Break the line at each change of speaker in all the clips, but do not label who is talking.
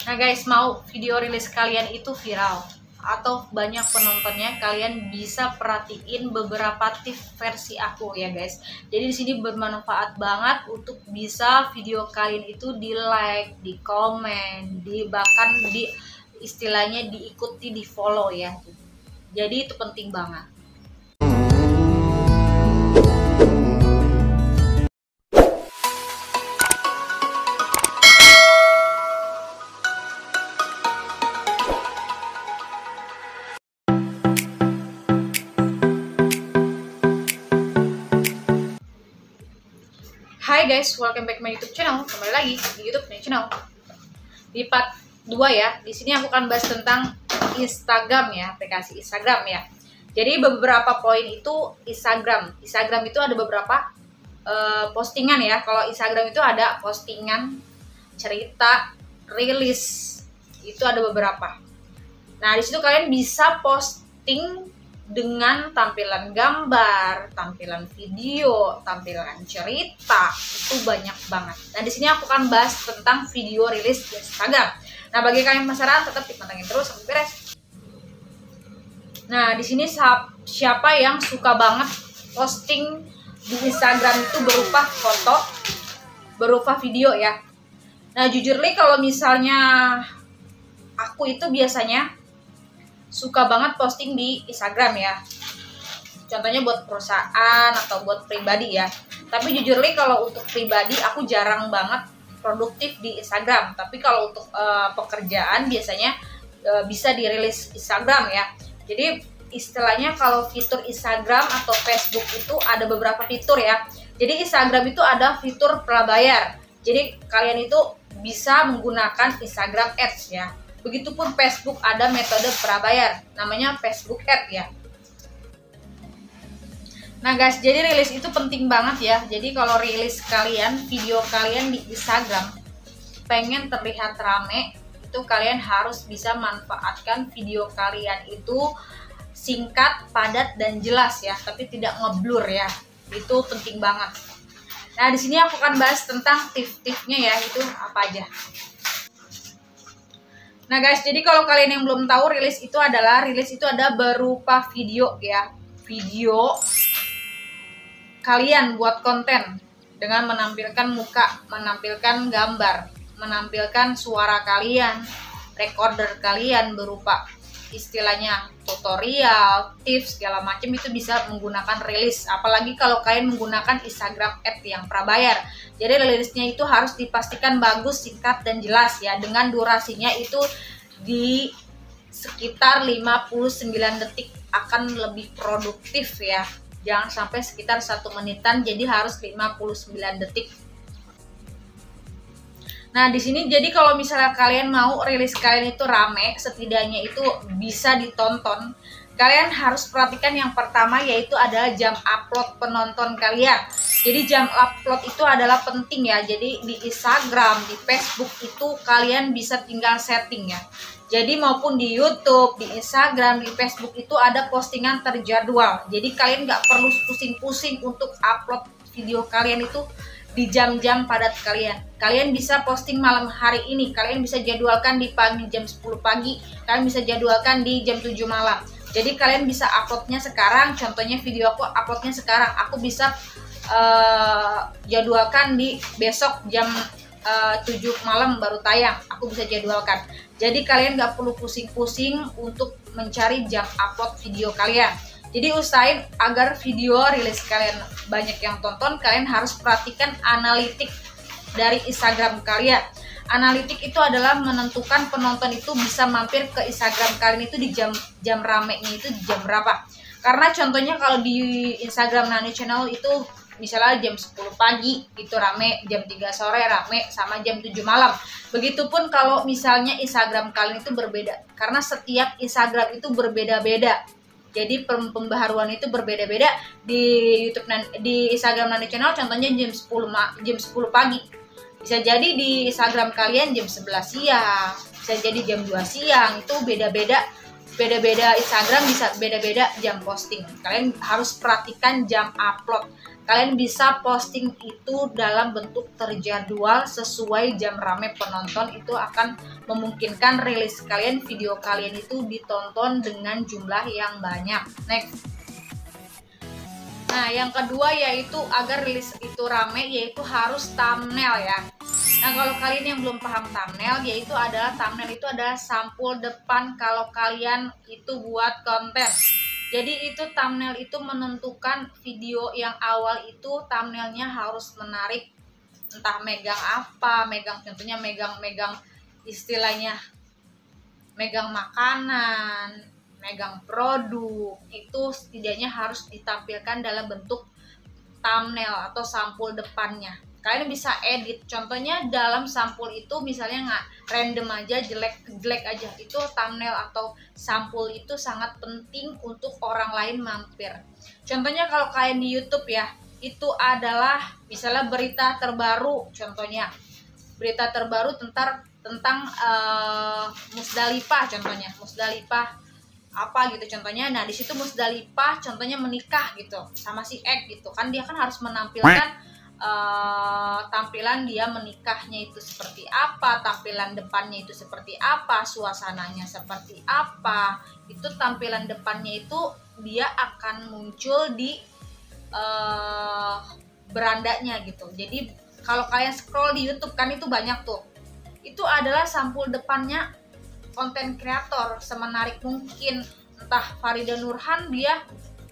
Nah guys, mau video rilis kalian itu viral atau banyak penontonnya, kalian bisa perhatiin beberapa tips versi aku ya guys. Jadi di sini bermanfaat banget untuk bisa video kalian itu di like, di komen, bahkan di istilahnya diikuti, di follow ya. Jadi itu penting banget. Hai guys, welcome back to my YouTube channel. Kembali lagi di YouTube channel. Di part 2 ya. Di sini aku akan bahas tentang Instagram ya, aplikasi Instagram ya. Jadi beberapa poin itu Instagram itu ada beberapa postingan ya. Kalau Instagram itu ada postingan, cerita, rilis. Itu ada beberapa. Nah, di situ kalian bisa posting dengan tampilan gambar, tampilan video, tampilan cerita, itu banyak banget. Nah, di sini aku akan bahas tentang video rilis di Instagram. Nah, bagi kalian penasaran, tetap dipantengin terus sampai beres. Nah, di sini siapa yang suka banget posting di Instagram itu berupa foto, berupa video ya. Nah, jujur nih kalau misalnya aku itu biasanya suka banget posting di Instagram ya. Contohnya buat perusahaan atau buat pribadi ya. Tapi jujur nih kalau untuk pribadi aku jarang banget produktif di Instagram. Tapi kalau untuk pekerjaan biasanya bisa dirilis Instagram ya. Jadi istilahnya kalau fitur Instagram atau Facebook itu ada beberapa fitur ya. Jadi Instagram itu ada fitur prabayar. Jadi kalian itu bisa menggunakan Instagram Ads ya. Begitupun Facebook ada metode prabayar, namanya Facebook Ads ya. Nah guys, jadi rilis itu penting banget ya. Jadi kalau rilis kalian, video kalian di Instagram pengen terlihat rame, itu kalian harus bisa manfaatkan video kalian itu singkat, padat dan jelas ya, tapi tidak ngeblur ya. Itu penting banget. Nah, di sini aku akan bahas tentang tips-tipsnya ya, itu apa aja. Nah guys, jadi kalau kalian yang belum tahu, rilis itu ada berupa video ya. Video kalian buat konten dengan menampilkan muka, menampilkan gambar, menampilkan suara kalian, recorder kalian berupa istilahnya tutorial, tips segala macam, itu bisa menggunakan rilis. Apalagi kalau kalian menggunakan Instagram Ads yang prabayar. Jadi rilisnya itu harus dipastikan bagus, singkat dan jelas ya. Dengan durasinya itu di sekitar 59 detik akan lebih produktif ya. Jangan sampai sekitar 1 menitan, jadi harus 59 detik. Nah, di sini jadi kalau misalnya kalian mau rilis kalian itu rame, setidaknya itu bisa ditonton, kalian harus perhatikan yang pertama yaitu adalah jam upload penonton kalian. Jadi jam upload itu adalah penting ya. Jadi di Instagram, di Facebook itu kalian bisa tinggal setting ya. Jadi maupun di YouTube, di Instagram, di Facebook itu ada postingan terjadwal. Jadi kalian nggak perlu pusing-pusing untuk upload video kalian itu di jam-jam padat kalian. Kalian bisa posting malam hari ini, kalian bisa jadwalkan di pagi jam 10 pagi, kalian bisa jadwalkan di jam 7 malam. Jadi kalian bisa uploadnya sekarang, contohnya video aku uploadnya sekarang, aku bisa jadwalkan di besok jam 7 malam baru tayang, aku bisa jadwalkan. Jadi kalian gak perlu pusing-pusing untuk mencari jam upload video kalian. Jadi usahain agar video rilis kalian banyak yang tonton, kalian harus perhatikan analitik dari Instagram kalian. Analitik itu adalah menentukan penonton itu bisa mampir ke Instagram kalian itu di jam ramenya itu di jam berapa. Karena contohnya kalau di Instagram Nani Channel itu misalnya jam 10 pagi itu rame, jam 3 sore rame, sama jam 7 malam. Begitupun kalau misalnya Instagram kalian itu berbeda, karena setiap Instagram itu berbeda-beda. Jadi pembaharuan itu berbeda-beda. Di YouTube, di Instagram Nani Channel contohnya jam 10 pagi. Bisa jadi di Instagram kalian jam 11 siang, bisa jadi jam 2 siang, itu beda-beda Instagram bisa beda-beda jam posting. Kalian harus perhatikan jam upload. kalian bisa posting itu dalam bentuk terjadwal sesuai jam rame penonton. Itu akan memungkinkan rilis kalian, video kalian itu ditonton dengan jumlah yang banyak. Next. Nah, yang kedua yaitu agar rilis itu rame, yaitu harus thumbnail ya. Nah, kalau kalian yang belum paham thumbnail, yaitu adalah thumbnail itu adalah sampul depan kalau kalian itu buat konten. Jadi itu thumbnail itu menentukan video yang awal itu thumbnailnya harus menarik, entah megang apa, contohnya megang istilahnya megang makanan, megang produk, itu setidaknya harus ditampilkan dalam bentuk thumbnail atau sampul depannya. Kalian bisa edit, contohnya dalam sampul itu misalnya nggak random aja, jelek aja, itu thumbnail atau sampul itu sangat penting untuk orang lain mampir. Contohnya kalau kalian di YouTube ya, itu adalah misalnya berita terbaru, contohnya berita terbaru tentang Musdalifah, contohnya Musdalifah apa gitu contohnya. Nah di situ Musdalifah contohnya menikah gitu sama si Ek gitu kan, dia kan harus menampilkan tampilan dia menikahnya itu seperti apa, tampilan depannya itu seperti apa, suasananya seperti apa. Itu tampilan depannya itu dia akan muncul di berandanya gitu. Jadi kalau kalian scroll di YouTube kan itu banyak tuh, itu adalah sampul depannya konten kreator semenarik mungkin. Entah Farida Nurhan, dia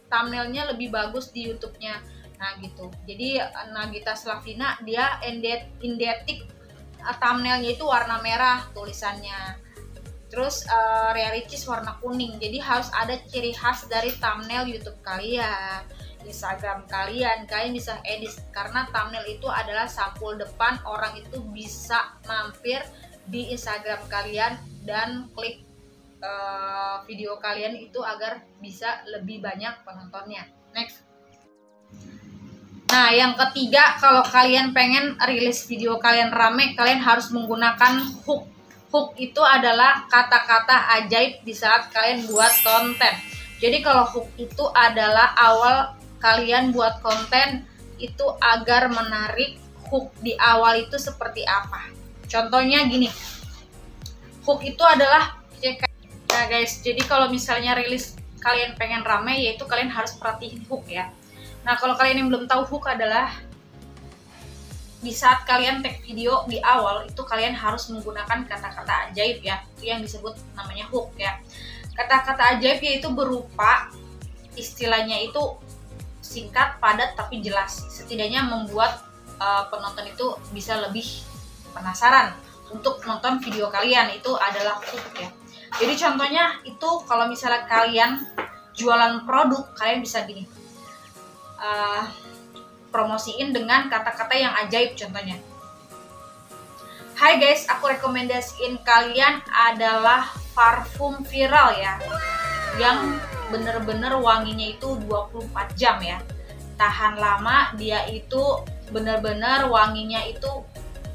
thumbnailnya lebih bagus di YouTube-nya. Nah gitu. Jadi Nagita Slavina dia indetik thumbnailnya itu warna merah tulisannya. Terus Ria Ricis warna kuning. Jadi harus ada ciri khas dari thumbnail YouTube kalian, Instagram kalian. Kalian bisa edit karena thumbnail itu adalah sampul depan orang itu bisa mampir di Instagram kalian dan klik video kalian itu agar bisa lebih banyak penontonnya. Next. Nah, yang ketiga, kalau kalian pengen rilis video kalian rame, kalian harus menggunakan hook. Hook itu adalah kata-kata ajaib di saat kalian buat konten. Jadi kalau hook itu adalah awal kalian buat konten itu agar menarik. Hook di awal itu seperti apa? Contohnya gini. Hook itu adalah ya guys, jadi kalau misalnya rilis kalian pengen rame, yaitu kalian harus perhatiin hook ya. Nah, kalau kalian yang belum tahu, hook adalah di saat kalian tag video di awal itu kalian harus menggunakan kata-kata ajaib ya. Itu yang disebut namanya hook ya. Kata-kata ajaib yaitu berupa istilahnya itu singkat, padat tapi jelas. Setidaknya membuat penonton itu bisa lebih penasaran untuk nonton video kalian. Itu adalah hook ya. Jadi contohnya itu kalau misalnya kalian jualan produk, kalian bisa gini. Promosiin dengan kata-kata yang ajaib. Contohnya, hai guys, aku rekomendasiin kalian adalah parfum viral ya, yang bener-bener wanginya itu 24 jam ya, tahan lama, dia itu bener-bener wanginya itu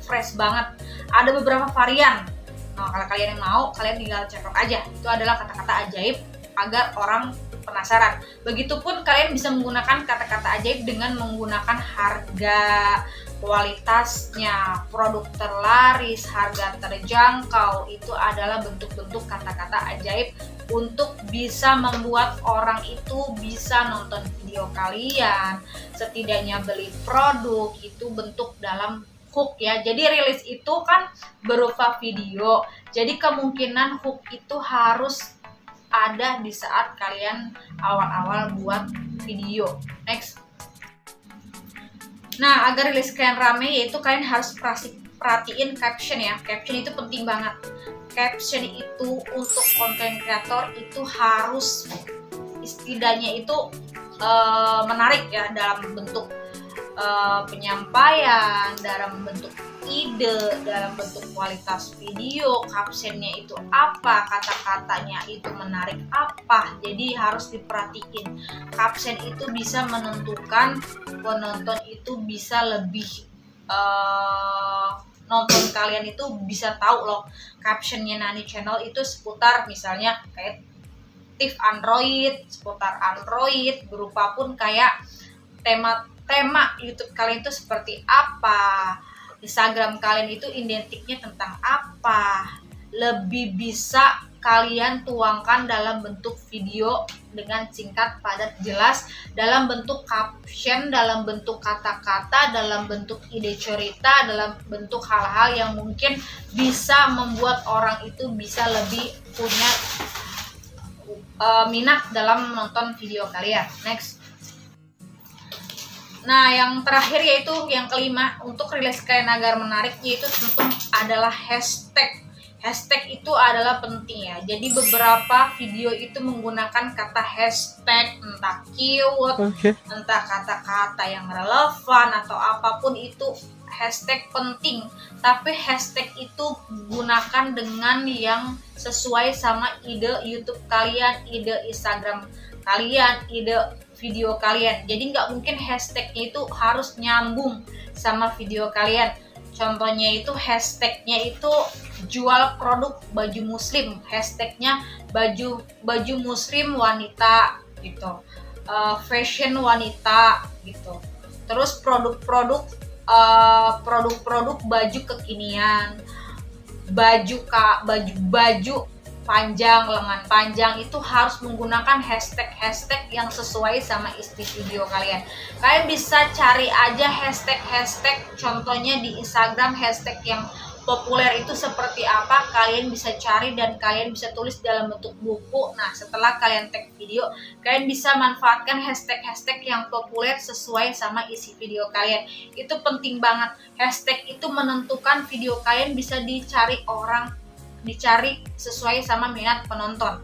fresh banget. Ada beberapa varian. Nah, kalau kalian yang mau, kalian tinggal check out aja. Itu adalah kata-kata ajaib agar orang penasaran. Begitupun kalian bisa menggunakan kata-kata ajaib dengan menggunakan harga, kualitasnya, produk terlaris, harga terjangkau. Itu adalah bentuk-bentuk kata-kata ajaib untuk bisa membuat orang itu bisa nonton video kalian, setidaknya beli produk. Itu bentuk dalam hook ya. Jadi rilis itu kan berupa video, jadi kemungkinan hook itu harus ada di saat kalian awal-awal buat video. Next. Nah, agar rilis kalian rame, yaitu kalian harus perhatiin caption ya. Caption itu penting banget. Caption itu untuk konten kreator itu harus setidaknya itu menarik ya, dalam bentuk penyampaian, dalam bentuk ide, dalam bentuk kualitas video, captionnya itu apa, kata-katanya itu menarik apa. Jadi harus diperhatiin. Caption itu bisa menentukan penonton itu bisa lebih nonton kalian itu bisa tahu loh. Captionnya Nani Channel itu seputar misalnya kayak tips Android, seputar Android, berupa pun kayak tema YouTube kalian itu seperti apa, Instagram kalian itu identiknya tentang apa, lebih bisa kalian tuangkan dalam bentuk video dengan singkat, padat, jelas, dalam bentuk caption, dalam bentuk kata-kata, dalam bentuk ide cerita, dalam bentuk hal-hal yang mungkin bisa membuat orang itu bisa lebih punya minat dalam menonton video kalian. Next. Nah, yang terakhir yaitu yang kelima, untuk rilis kalian agar menarik yaitu tentu adalah hashtag. Hashtag itu adalah penting ya. Jadi beberapa video itu menggunakan kata hashtag, entah keyword, entah kata-kata yang relevan atau apapun itu, hashtag penting. Tapi hashtag itu gunakan dengan yang sesuai sama ide YouTube kalian, ide Instagram kalian, ide video kalian. Jadi nggak mungkin hashtagnya itu harus nyambung sama video kalian. Contohnya itu hashtagnya itu jual produk baju muslim, hashtagnya baju muslim wanita gitu, fashion wanita gitu. Terus produk-produk baju kekinian, baju panjang, lengan panjang, itu harus menggunakan hashtag yang sesuai sama isi video kalian. Kalian bisa cari aja hashtag, contohnya di Instagram hashtag yang populer itu seperti apa, kalian bisa cari dan kalian bisa tulis dalam bentuk buku. Nah, setelah kalian tag video, kalian bisa manfaatkan hashtag yang populer sesuai sama isi video kalian. Itu penting banget. Hashtag itu menentukan video kalian bisa dicari sesuai sama minat penonton.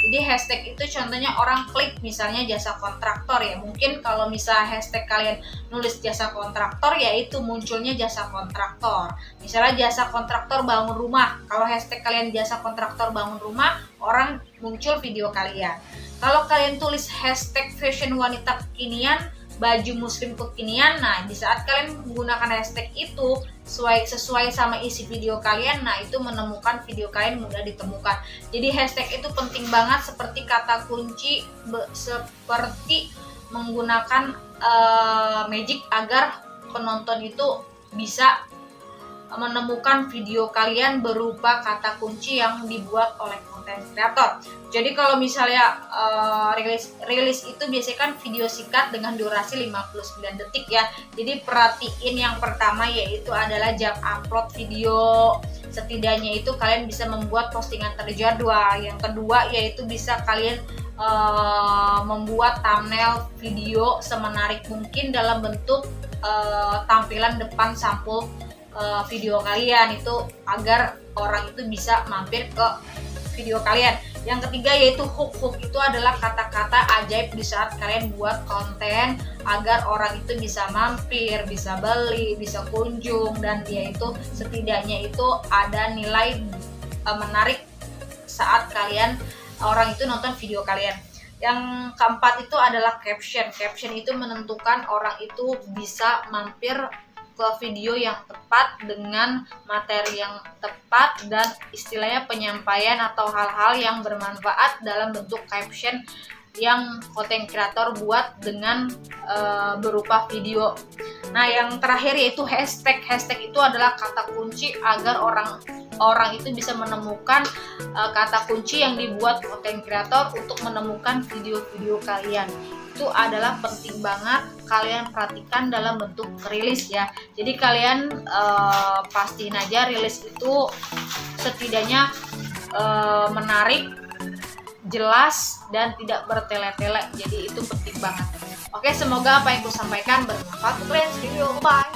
Jadi hashtag itu contohnya orang klik misalnya jasa kontraktor ya. Mungkin kalau misalnya hashtag kalian nulis jasa kontraktor, ya itu munculnya jasa kontraktor. Misalnya jasa kontraktor bangun rumah. Kalau hashtag kalian jasa kontraktor bangun rumah, orang muncul video kalian. Kalau kalian tulis hashtag fashion wanita kekinian, baju muslim kekinian, nah di saat kalian menggunakan hashtag itu sesuai sama isi video kalian, nah itu menemukan video kalian mudah ditemukan. Jadi hashtag itu penting banget, seperti kata kunci, seperti menggunakan magic agar penonton itu bisa menemukan video kalian berupa kata kunci yang dibuat oleh konten kreator. Jadi kalau misalnya rilis itu biasanya kan video singkat dengan durasi 59 detik ya. Jadi perhatiin yang pertama yaitu adalah jam upload video. Setidaknya itu kalian bisa membuat postingan terjadwal. Yang kedua yaitu bisa kalian membuat thumbnail video semenarik mungkin dalam bentuk tampilan depan sampul video kalian itu agar orang itu bisa mampir ke video kalian. Yang ketiga yaitu hook itu adalah kata-kata ajaib di saat kalian buat konten agar orang itu bisa mampir, bisa beli, bisa kunjung, dan dia itu setidaknya itu ada nilai menarik saat orang itu nonton video kalian. Yang keempat itu adalah caption itu menentukan orang itu bisa mampir ke video yang tepat dengan materi yang tepat dan istilahnya penyampaian atau hal-hal yang bermanfaat dalam bentuk caption yang konten kreator buat dengan berupa video. Nah, yang terakhir yaitu hashtag itu adalah kata kunci agar orang itu bisa menemukan kata kunci yang dibuat konten kreator untuk menemukan video-video kalian. Itu adalah penting banget kalian perhatikan dalam bentuk rilis ya. Jadi kalian pastiin aja rilis itu setidaknya menarik, jelas, dan tidak bertele-tele. Jadi itu penting banget. Oke, semoga apa yang aku sampaikan bermanfaat untuk kalian. See you, bye.